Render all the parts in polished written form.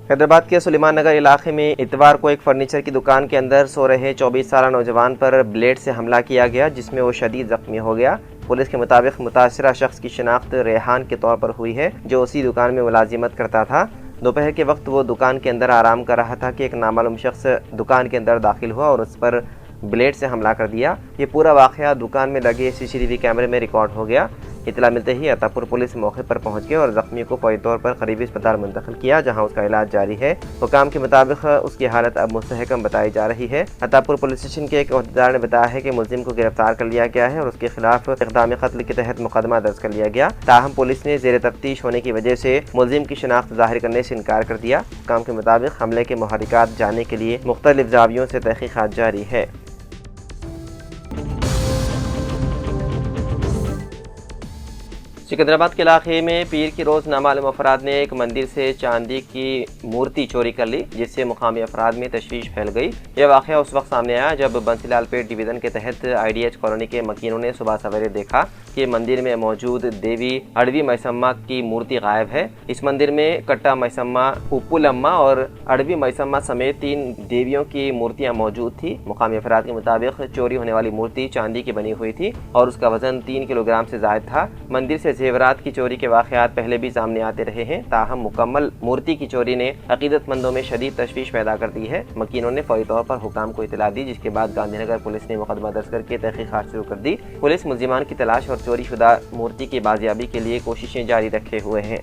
हैदराबाद के सुलेमान नगर इलाके में इतवार को एक फर्नीचर की दुकान के अंदर सो रहे 24 साल नौजवान पर ब्लेड से हमला किया गया, जिसमें वो शदीद जख्मी हो गया। पुलिस के मुताबिक मुतासरा शख्स की शिनाख्त रेहान के तौर पर हुई है, जो उसी दुकान में मुलाजिमत करता था। दोपहर के वक्त वो दुकान के अंदर आराम कर रहा था कि एक नामालूम शख्स दुकान के अंदर दाखिल हुआ और उस पर ब्लेड से हमला कर दिया। ये पूरा वाक़या दुकान में लगे CCTV कैमरे में रिकॉर्ड हो गया। इतला मिलते ही अतापुर पुलिस मौके पर पहुंच गई और जख्मी को फौरी तौर पर करीबी अस्पताल मुंतकिल किया, जहां उसका इलाज जारी है। हुकाम के मुताबिक उसकी हालत अब मुस्तहकम बताई जा रही है। अतापुर पुलिस स्टेशन के एक अहदेदार ने बताया है कि मुलजिम को गिरफ्तार कर लिया गया है और उसके खिलाफ इक़दाम कत्ल के तहत मुकदमा दर्ज कर लिया गया। ताहम पुलिस ने ज़ेर तफ्तीश होने की वजह से मुलजिम की शिनाख्त ज़ाहिर करने से इनकार कर दिया। हुकाम के मुताबिक हमले के मुहर्रिकात जानने के लिए मुख्तलिफ ज़ावियों से तहक़ीक़ात जारी है। सिकंदराबाद के इलाके में पीर की रोज़ नामालूम अफराद ने एक मंदिर से चांदी की मूर्ति चोरी कर ली, जिससे मुकामी अफराद में तशवीश फैल गई। यह वाक़या उस वक्त सामने आया जब बंसीलाल पेट डिवीज़न के तहत IDH कॉलोनी के मकीनों ने सुबह सवेरे देखा कि मंदिर में मौजूद देवी अड़वी मैसम्मा की मूर्ति गायब है। इस मंदिर में कट्टा मैसम्मा, उप्पुलम्मा और अड़वी मैसम्मा समेत 3 देवियों की मूर्तियाँ मौजूद थी। मुकामी अफराद के मुताबिक चोरी होने वाली मूर्ति चांदी की बनी हुई थी और उसका वजन 3 किलोग्राम से ज़ायद था। मंदिर से जेवरात की चोरी के वाक़यात पहले भी सामने आते रहे हैं, ताहम मुकम्मल मूर्ति की चोरी ने अकीदतमंदों में शदीद तशवीश पैदा कर दी है। मकीनों ने फौरी तौर पर हुकाम को इतला दी, जिसके बाद गांधीनगर पुलिस ने मुकदमा दर्ज करके तहक़ीक़ात शुरू कर दी। पुलिस मुलजिमान की तलाश और चोरी शुदा मूर्ति की बाजियाबी के लिए कोशिशें जारी रखे हुए हैं।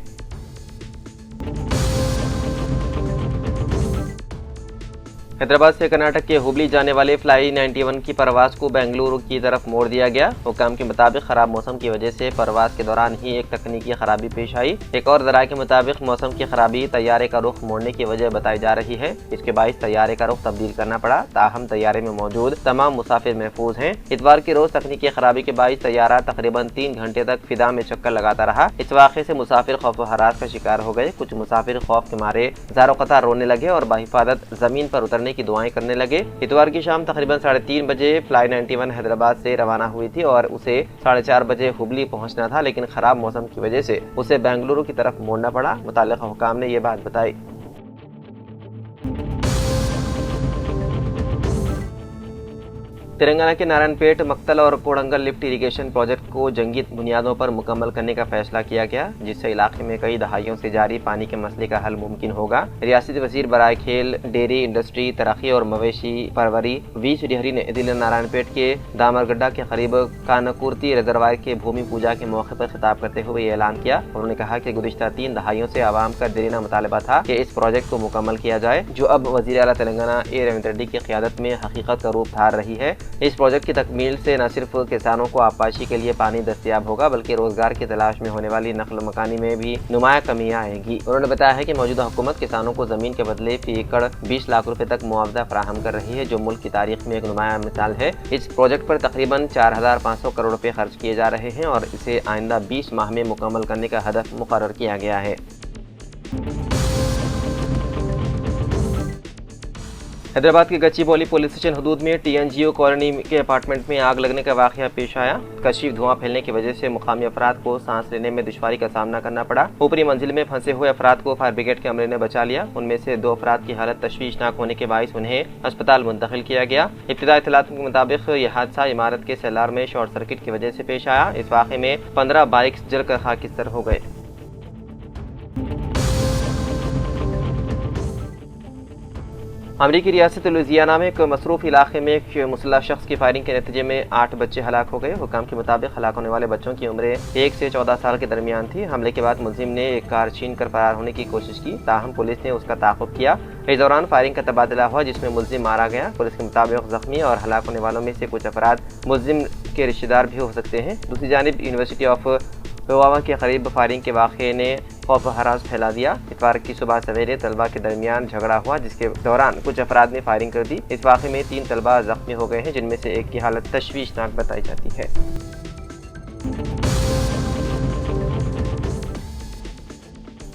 हैदराबाद से कर्नाटक के हुबली जाने वाले फ्लाई 91 की परवाज़ को बेंगलुरु की तरफ मोड़ दिया गया। हुकाम के मुताबिक खराब मौसम की वजह से परवाज़ के दौरान ही एक तकनीकी खराबी पेश आई। एक और ज़राए के मुताबिक मौसम की खराबी तैयारे का रुख मोड़ने की वजह बताई जा रही है। इसके बाइस तैयारे का रुख तब्दील करना पड़ा, ताहम तैयारे में मौजूद तमाम मुसाफिर महफूज हैं। इतवार की रोज़ तकनीकी खराबी के बाइस तैयारा तकरीबन 3 घंटे तक फिजा में चक्कर लगाता रहा। इस वाक़े से मुसाफिर खौफ व हरास का शिकार हो गए। कुछ मुसाफिर खौफ के मारे ज़ारो क़तार रोने लगे और बाहिफाजत ज़मीन पर उतरने की दुआएं करने लगे। इतवार की शाम तकरीबन 3:30 बजे फ्लाई 91 हैदराबाद से रवाना हुई थी और उसे 4:30 बजे हुबली पहुंचना था, लेकिन खराब मौसम की वजह से उसे बेंगलुरु की तरफ मोड़ना पड़ा। मुताल्लिक़ा हुकाम ने यह बात बताई। तेलंगाना के नारायणपेट, मक्तल और कोडंगल लिफ्ट इरिगेशन प्रोजेक्ट को जंगी बुनियादों पर मुकम्मल करने का फैसला किया गया, जिससे इलाके में कई दहाइयों से जारी पानी के मसले का हल मुमकिन होगा। रियासती वजीर बराए खेल, डेयरी इंडस्ट्री, तरक्की और मवेशी परवरी V श्रीहरी ने दिल्ली नारायणपेट के दामरगड्डा के करीब कानकुर्ती रिजर्वायर के भूमि पूजा के मौके पर खिताब करते हुए ये ऐलान किया। उन्होंने कहा कि गुज़िश्ता 3 दहाइयों से आवाम का देरीना मुतालबा था कि इस प्रोजेक्ट को मुकम्मल किया जाए, जो अब वज़ीर आला तेलंगाना A रेवंत रेड्डी की क़यादत में हकीकत का रूप धार रही है। इस प्रोजेक्ट की तकमील से न सिर्फ किसानों को आबपाशी के लिए पानी दस्तयाब होगा, बल्कि रोजगार की तलाश में होने वाली नकल मकानी में भी नुमाया कमी आएगी। उन्होंने बताया है कि मौजूदा हुकूमत किसानों को जमीन के बदले फी एकड़ 20 लाख रुपए तक मुआवजा फराहम कर रही है, जो मुल्क की तारीख में एक नुमाया मिसाल है। इस प्रोजेक्ट पर तकरीबन 4500 करोड़ रुपए खर्च किए जा रहे हैं और इसे आइंदा 20 माह में मुकम्मल करने का हदफ मुकर्रर किया गया है। हैदराबाद के गच्चीबौली पुलिस स्टेशन हदूद में TNGO कॉलोनी के अपार्टमेंट में आग लगने का वाक़या पेश आया। कशीफ धुआं फैलने की वजह से मुकामी अफराद को सांस लेने में दुश्वारी का सामना करना पड़ा। ऊपरी मंजिल में फंसे हुए अफराद को फायर ब्रिगेड के अमले ने बचा लिया। उनमें से 2 अफराद की हालत तशवीशनाक होने के बाइस उन्हें अस्पताल मुंतकिल किया गया। इब्तिदाई इत्तलात के मुताबिक यह हादसा इमारत के सेलार में शॉर्ट सर्किट की वजह से पेश आया। इस वाक़े में 15 बाइक्स जलकर खाकिस्तर हो गए। अमरीकी रियासत लुजियाना में एक मसरूफ़ इलाके में एक मुसल्लह शख्स की फायरिंग के नतीजे में 8 बच्चे हलाक हो गए। हुकाम के मुताबिक हलाक होने वाले बच्चों की उम्र 1 से 14 साल के दरमियान थी। हमले के बाद मुलजिम ने एक कार छीन कर फरार होने की कोशिश की, ताहम पुलिस ने उसका ताक़ुब किया। इस दौरान फायरिंग का तबादला हुआ, जिसमें मुलजिम मारा गया। पुलिस के मुताबिक जख्मी और हलाक होने वालों में से कुछ अफराद मुलजिम के रिश्तेदार भी हो सकते हैं। दूसरी जानिब यूनिवर्सिटी ऑफ पुलवामा के करीब फायरिंग के वाक़े ने खौफ हरास फैला दिया। इतवार की सुबह सवेरे तलबा के दरमियान झगड़ा हुआ, जिसके दौरान कुछ अफराद ने फायरिंग कर दी। इस वाक़े में 3 तलबा जख्मी हो गए हैं, जिनमें से एक की हालत तशवीशनाक बताई जाती है।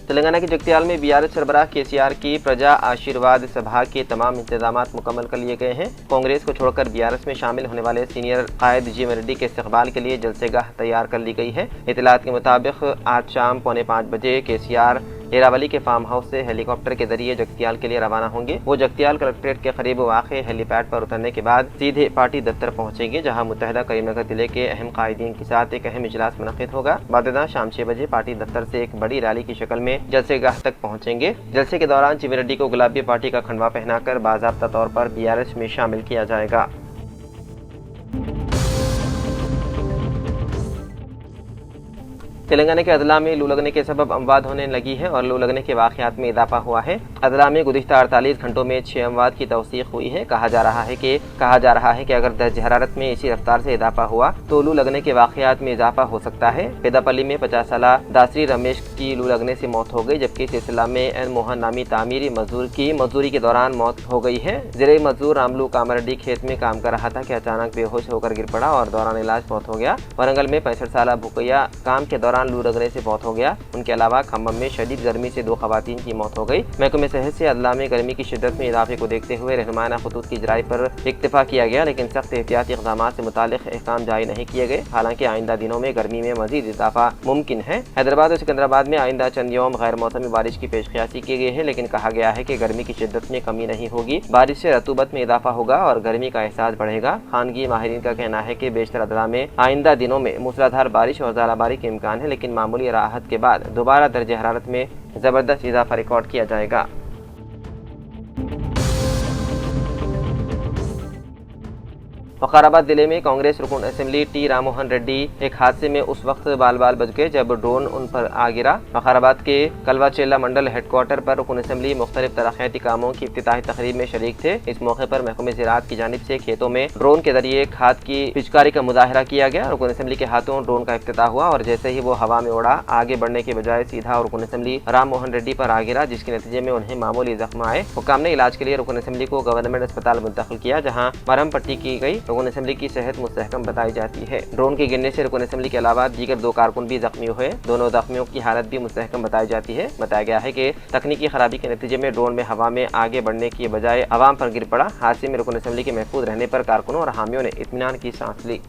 तेलंगाना के जगतियाल में बीआरएस सरबराह केसीआर की प्रजा आशीर्वाद सभा के तमाम इंतजाम मुकम्मल कर लिए गए हैं। कांग्रेस को छोड़कर बीआरएस में शामिल होने वाले सीनियर कायद जीवन रेड्डी के इस्तकबाल के लिए जलसेगाह तैयार कर ली गई है। इतलात के मुताबिक आज शाम 4:45 बजे केसीआर एरावली के फार्म हाउस से हेलीकॉप्टर के जरिए जगतियाल के लिए रवाना होंगे। वो जगतियाल कलेक्ट्रेट के करीब वाक़े हेलीपैड पर उतरने के बाद सीधे पार्टी दफ्तर पहुंचेंगे, जहां मुत्तहदा करीमनगर जिले के अहम कायदीन के साथ एक अहम इजलास मुनक़िद होगा। बादशाह शाम 6 बजे पार्टी दफ्तर से एक बड़ी रैली की शक्ल में जलसेगाह तक पहुंचेंगे। जलसे के दौरान जीवन रेड्डी को गुलाबी पार्टी का खंडवा पहनाकर बाज़ाब्ता तौर पर बीआरएस में शामिल किया जाएगा। तेलंगाना के अदला में लू लगने के सबब अमवात होने लगी है और लू लगने के वाक़यात में इजाफा हुआ है। अदला में गुज़िश्ता 48 घंटों में 6 अमवात की तौसीक़ हुई है। कहा जा रहा है कि अगर दर्ज हरारत में इसी रफ्तार से इजाफा हुआ तो लू लगने के वाक़यात में इजाफा हो सकता है। पेदापल्ली में 50 साला दासरी रमेश की लू लगने से मौत हो गई, जबकि सिलसिला में एन मोहन नामी तामीरी मजदूर की मजदूरी के दौरान मौत हो गई है। ज़िले मजदूर रामलू कामरडी खेत में काम कर रहा था कि अचानक बेहोश होकर गिर पड़ा और दौरान इलाज मौत हो गया। वरंगल में 65 साला भुकैया काम के दौरान लू लगने से मौत हो गया। उनके अलावा खम्बम में शदीद गर्मी से 2 खवातीन की मौत हो गई। महकमे सेहत से अदला में गर्मी की शिद्दत में इजाफे को देखते हुए रहनुमाना खतूत की इजराई पर इक्तफा किया गया, लेकिन सख्त एहतियाती इक़दाम से मुतालिक अहकाम जारी नहीं किए गए। हालांकि आइंदा दिनों में गर्मी में मजीद इजाफा मुमकिन है। हैदराबाद और सिकंदराबाद में आइंदा चंद यौम गैर मौसमी बारिश की पेशकयासी की गई है, लेकिन कहा गया है कि गर्मी की शिद्दत में कमी नहीं होगी। बारिश से रतूबत में इजाफा होगा और गर्मी का एहसास बढ़ेगा। खानगी माहिरीन का कहना है कि बेशतर अदला में आइंदा दिनों में मूसलाधार बारिश और ज़ालाबारी के इम्कान है, लेकिन मामूली राहत के बाद दोबारा दर्जे हरारत में ज़बरदस्त इजाफा रिकॉर्ड किया जाएगा। वकाराबाद जिले में कांग्रेस रुकन असेंबली टी राममोहन रेड्डी एक हादसे में उस वक्त बाल बाल बच गए जब ड्रोन उन पर आ गिरा। वकाराबाद के कलवाचेला मंडल हेडक्वार्टर पर रुकन असेंबली मुख्तलिफ तरक्याती कामों की इफ्तिताही तकरीब में शरीक थे। इस मौके पर महकमे ज़राअत की जानिब से खेतों में ड्रोन के जरिए खाद की पिचकारी का मुजाहरा किया गया। रुकन असेंबली के हाथों ड्रोन का इफ्तिताह हुआ और जैसे ही वो हवा में उड़ा, आगे बढ़ने के बजाय सीधा रुकन असेंबली राममोहन रेड्डी पर आ गिरा, जिसके नतीजे में उन्हें मामूली जख्म आए। हुक्काम ने इलाज के लिए रुकन असेंबली को गवर्नमेंट अस्पताल मुंतकिल किया, जहाँ मरहम पट्टी की गई। रुकन असेंबली की सेहत मुस्तहकम बताई जाती है। ड्रोन के गिरने से रुकन असेंबली के अलावा दीगर 2 कारकुन भी जख्मी हुए। दोनों जख्मियों की हालत भी मुस्तहकम बताई जाती है। बताया गया है कि तकनीकी खराबी के नतीजे में ड्रोन में हवा में आगे बढ़ने की बजाय अवाम पर गिर पड़ा। हादसे में रुकन असेंबली के महफूज रहने पर कारकुनों और हामियों ने इत्मीनान की सांस ली।